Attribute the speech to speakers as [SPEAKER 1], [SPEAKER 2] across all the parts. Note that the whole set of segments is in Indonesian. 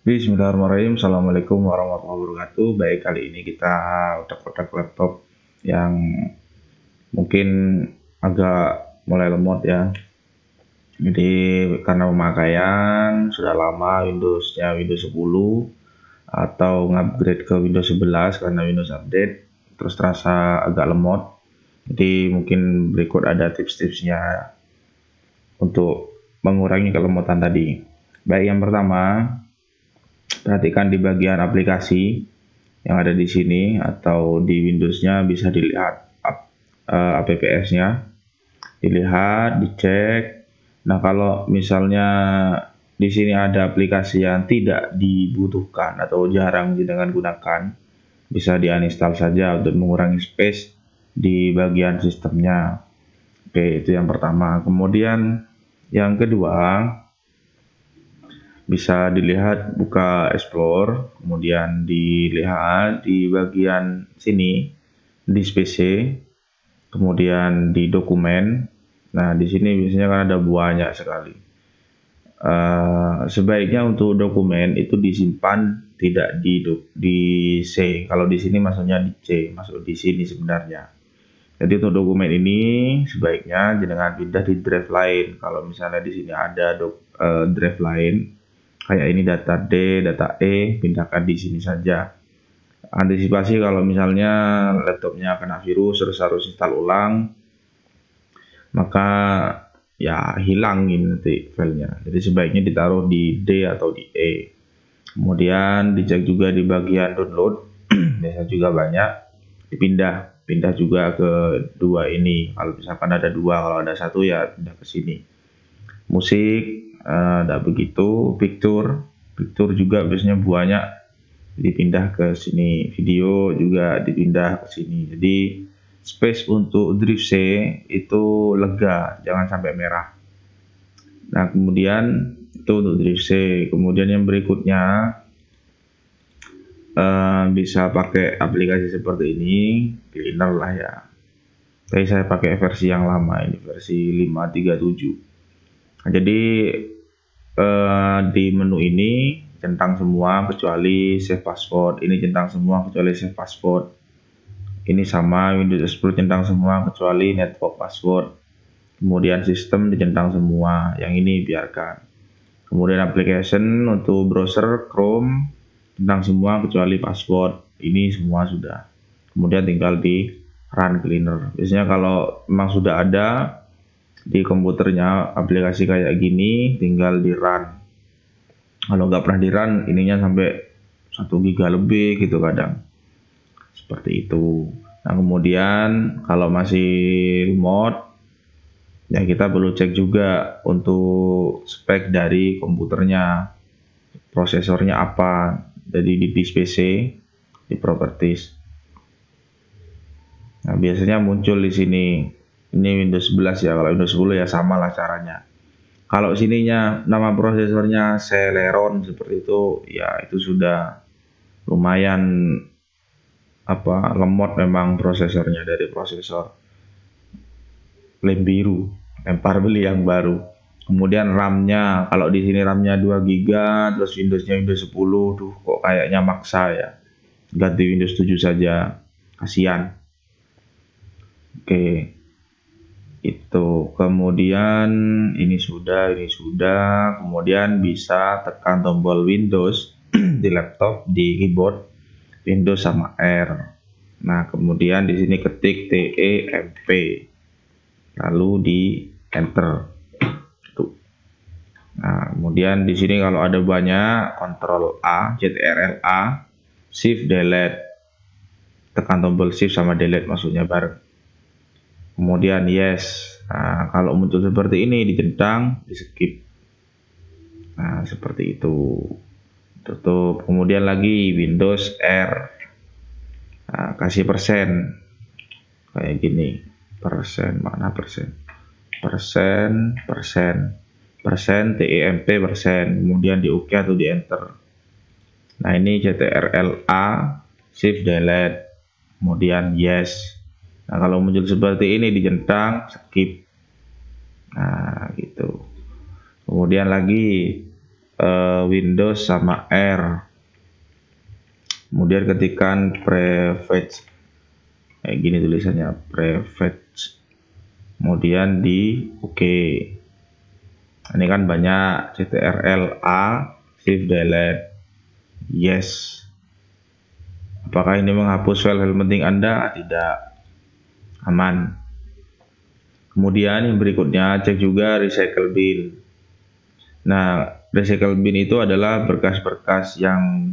[SPEAKER 1] Bismillahirrahmanirrahim. Assalamualaikum warahmatullahi wabarakatuh. Baik, kali ini kita otak-otak laptop yang mungkin agak mulai lemot ya. Jadi karena pemakaian sudah lama Windowsnya Windows 10 atau ngupgrade ke Windows 11 karena Windows update terus terasa agak lemot. Jadi mungkin berikut ada tips-tipsnya untuk mengurangi kelemotan tadi. Baik, yang pertama, perhatikan di bagian aplikasi yang ada di sini atau di Windows-nya bisa dilihat apps-nya, dilihat, dicek. Nah, kalau misalnya di sini ada aplikasi yang tidak dibutuhkan atau jarang gunakan, bisa di-uninstall saja untuk mengurangi space di bagian sistemnya. Oke, itu yang pertama. Kemudian yang kedua, bisa dilihat buka explore, kemudian dilihat di bagian sini di PC, kemudian di dokumen. Nah, di sini biasanya kan ada banyak sekali. Sebaiknya untuk dokumen itu disimpan tidak di C. Kalau di sini maksudnya di C, masuk di sini sebenarnya. Jadi untuk dokumen ini sebaiknya jangan pindah di drive lain. Kalau misalnya di sini ada drive lain, kayak ini data D, data E, pindahkan di sini saja. Antisipasi kalau misalnya laptopnya kena virus terus harus install ulang, maka ya hilangin nanti filenya. Jadi sebaiknya ditaruh di D atau di E. Kemudian dicek juga di bagian download, biasa juga banyak, pindah juga ke dua ini. Kalau misalkan ada dua, kalau ada satu ya pindah ke sini. Musik tidak begitu, picture juga biasanya banyak dipindah ke sini, video juga dipindah ke sini. Jadi space untuk drive C itu lega, jangan sampai merah. Nah, kemudian itu untuk drive C. Kemudian yang berikutnya bisa pakai aplikasi seperti ini, cleaner lah ya. Tapi saya pakai versi yang lama, ini versi 5.37. Nah, jadi di menu ini centang semua kecuali save password. Ini centang semua kecuali save password. Ini sama Windows 10 centang semua kecuali network password. Kemudian sistem dicentang semua, yang ini biarkan. Kemudian application untuk browser Chrome centang semua kecuali password. Ini semua sudah. Kemudian tinggal di run cleaner. Biasanya kalau memang sudah ada di komputernya aplikasi kayak gini, tinggal di run. Kalau nggak pernah di run, ininya sampai 1 giga lebih gitu kadang. Seperti itu. Nah, kemudian kalau masih remote, ya kita perlu cek juga untuk spek dari komputernya, prosesornya apa. Jadi di disk PC, di properties. Nah, biasanya muncul di sini. Ini Windows 11 ya, kalau Windows 10 ya sama lah caranya. Kalau sininya nama prosesornya Celeron seperti itu, ya itu sudah lumayan lemot memang prosesornya dari prosesor lem biru, lempar beli yang baru. Kemudian RAM-nya, kalau di sini RAM-nya 2 GB, terus Windows-nya Windows 10, tuh kok kayaknya maksa ya. Ganti Windows 7 saja, kasihan. Oke. Itu kemudian ini sudah, kemudian bisa tekan tombol Windows di laptop, di keyboard Windows sama R. Nah, kemudian di sini ketik TEMP, lalu di enter. Tuh. Nah, kemudian di sini kalau ada banyak, Ctrl A, Ctrl A, Shift Delete, tekan tombol Shift sama Delete maksudnya bareng. Kemudian yes. Nah, kalau muncul seperti ini dicentang, di skip. Nah, seperti itu. Tutup. Kemudian lagi Windows R. Nah, kasih persen. Kayak gini. Persen, mana persen? Persen, TEMP persen. Kemudian di OK atau di enter. Nah, ini Ctrl A, Shift Delete. Kemudian yes. Nah, kalau muncul seperti ini dicentang, skip. Nah, gitu. Kemudian lagi Windows sama R. Kemudian ketikkan prefetch. Kayak gini tulisannya, prefetch. Kemudian di OK. Ini kan banyak, ctrl A, shift delete, yes. Apakah ini menghapus file penting Anda? Tidak, aman. Kemudian yang berikutnya, cek juga recycle bin. Nah, recycle bin itu adalah berkas-berkas yang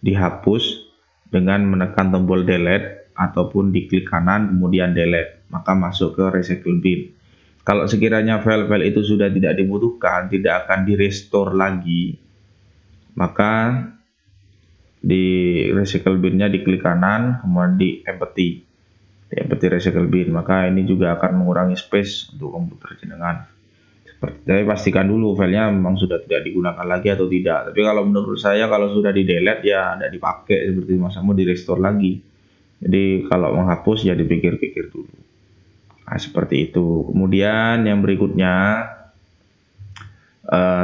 [SPEAKER 1] dihapus dengan menekan tombol delete ataupun diklik kanan kemudian delete, maka masuk ke recycle bin. Kalau sekiranya file-file itu sudah tidak dibutuhkan, tidak akan di-restore lagi, maka di recycle binnya diklik kanan, kemudian di empty recycle bin. Maka ini juga akan mengurangi space untuk komputer jenengan. Tapi pastikan dulu filenya memang sudah tidak digunakan lagi atau tidak. Tapi kalau menurut saya kalau sudah di delete ya tidak dipakai, seperti masa mau di restore lagi. Jadi kalau menghapus ya dipikir-pikir dulu. Nah, seperti itu. Kemudian yang berikutnya,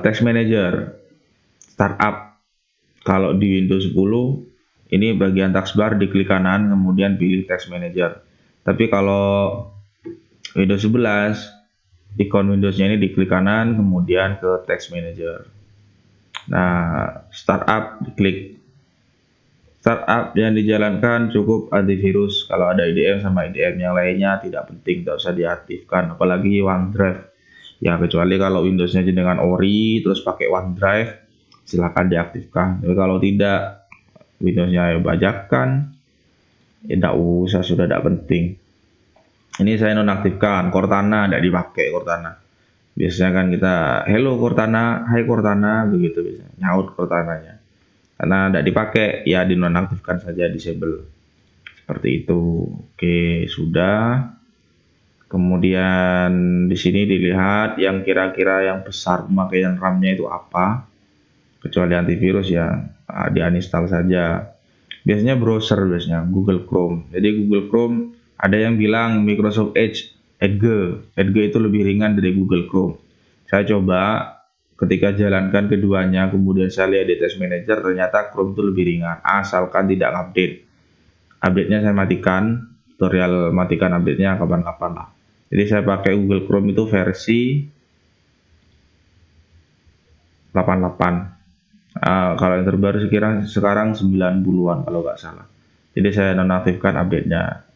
[SPEAKER 1] Task Manager Startup. Kalau di Windows 10 ini bagian taskbar diklik kanan kemudian pilih Task Manager. Tapi kalau Windows 11 ikon Windowsnya ini diklik kanan kemudian ke Task Manager. Nah, Startup diklik. Startup yang dijalankan cukup antivirus. Kalau ada IDM sama IDM yang lainnya tidak penting, tidak usah diaktifkan. Apalagi OneDrive. Ya kecuali kalau Windowsnya dengan Ori terus pakai OneDrive, silakan diaktifkan. Tapi kalau tidak, Windowsnya bajakan, ya tidak usah, sudah tidak penting. Ini saya nonaktifkan. Cortana tidak dipakai Cortana. Biasanya kan kita hello Cortana, hai Cortana, begitu biasanya. Nyaut Cortananya. Karena tidak dipakai, ya dinonaktifkan saja, disable. Seperti itu. Oke, sudah. Kemudian di sini dilihat yang kira-kira yang besar pemakaian RAM-nya itu apa. Kecuali antivirus ya, di uninstall saja. Biasanya browser, Google Chrome. Jadi Google Chrome ada yang bilang Microsoft Edge itu lebih ringan dari Google Chrome. Saya coba ketika jalankan keduanya, kemudian saya lihat di Task Manager, ternyata Chrome itu lebih ringan, asalkan tidak update. Update-nya saya matikan, tutorial matikan update-nya kapan-kapan lah. Jadi saya pakai Google Chrome itu versi 88. Kalau yang terbaru sekarang 90-an kalau nggak salah. Jadi saya nonaktifkan update-nya.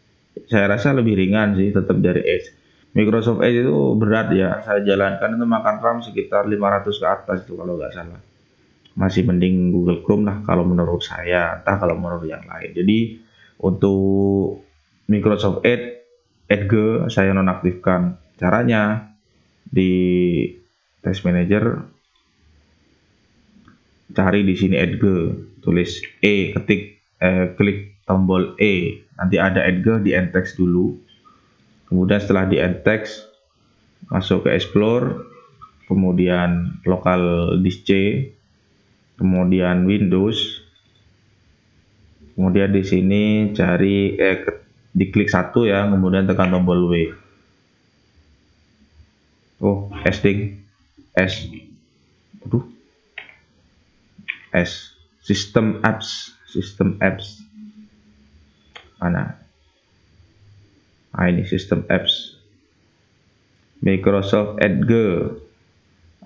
[SPEAKER 1] Saya rasa lebih ringan sih, tetap dari Edge. Microsoft Edge itu berat ya, saya jalankan itu makan RAM sekitar 500 ke atas itu kalau nggak salah. Masih mending Google Chrome lah kalau menurut saya, entah kalau menurut yang lain. Jadi untuk Microsoft Edge saya nonaktifkan. Caranya di Task Manager cari di sini Edge, tulis klik tombol E, nanti ada Edge, di end-text dulu. Kemudian setelah di end-text masuk ke Explore, kemudian local disk C, kemudian Windows, kemudian di sini cari diklik satu ya, kemudian tekan tombol W. Oh, System Apps mana? Ini System Apps Microsoft Edge.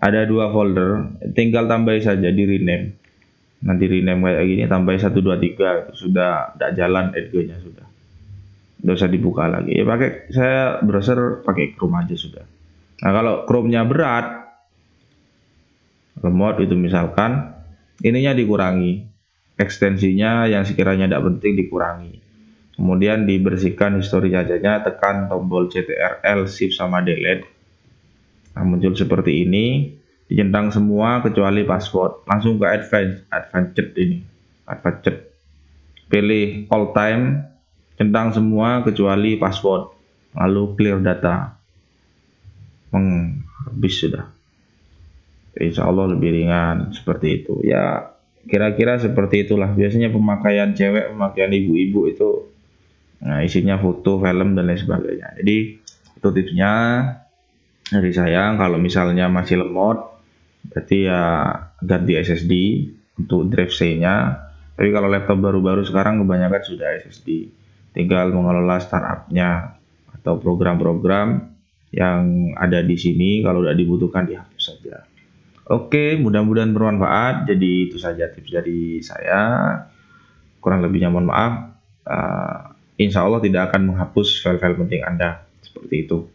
[SPEAKER 1] Ada 2 folder, tinggal tambahin saja, di rename. Nanti rename kayak gini, tambahin 1, 2, 3, sudah tidak jalan Edge-nya, sudah tidak usah dibuka lagi ya. Saya browser pakai Chrome aja sudah. Nah kalau Chrome-nya berat, remote itu misalkan, ininya dikurangi, ekstensinya yang sekiranya tidak penting dikurangi. Kemudian dibersihkan histori jajanya, tekan tombol ctrl shift sama delete. Nah, muncul seperti ini, dicentang semua kecuali password. Langsung ke advanced. Pilih all time, centang semua kecuali password. Lalu clear data. Habis sudah. Insya Allah lebih ringan seperti itu. Ya kira-kira seperti itulah. Biasanya pemakaian cewek, pemakaian ibu-ibu itu isinya foto, film dan lain sebagainya. Jadi itu tipsnya dari saya. Kalau misalnya masih lemot, Berarti ya ganti SSD untuk drive C-nya. Tapi kalau laptop baru-baru sekarang kebanyakan sudah SSD. Tinggal mengelola startupnya atau program-program yang ada di sini kalau udah dibutuhkan dihapus saja. Oke, mudah-mudahan bermanfaat. Jadi itu saja tips dari saya. Kurang lebihnya mohon maaf. Insya Allah tidak akan menghapus file-file penting Anda. Seperti itu.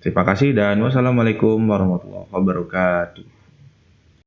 [SPEAKER 1] Terima kasih dan wassalamualaikum warahmatullahi wabarakatuh.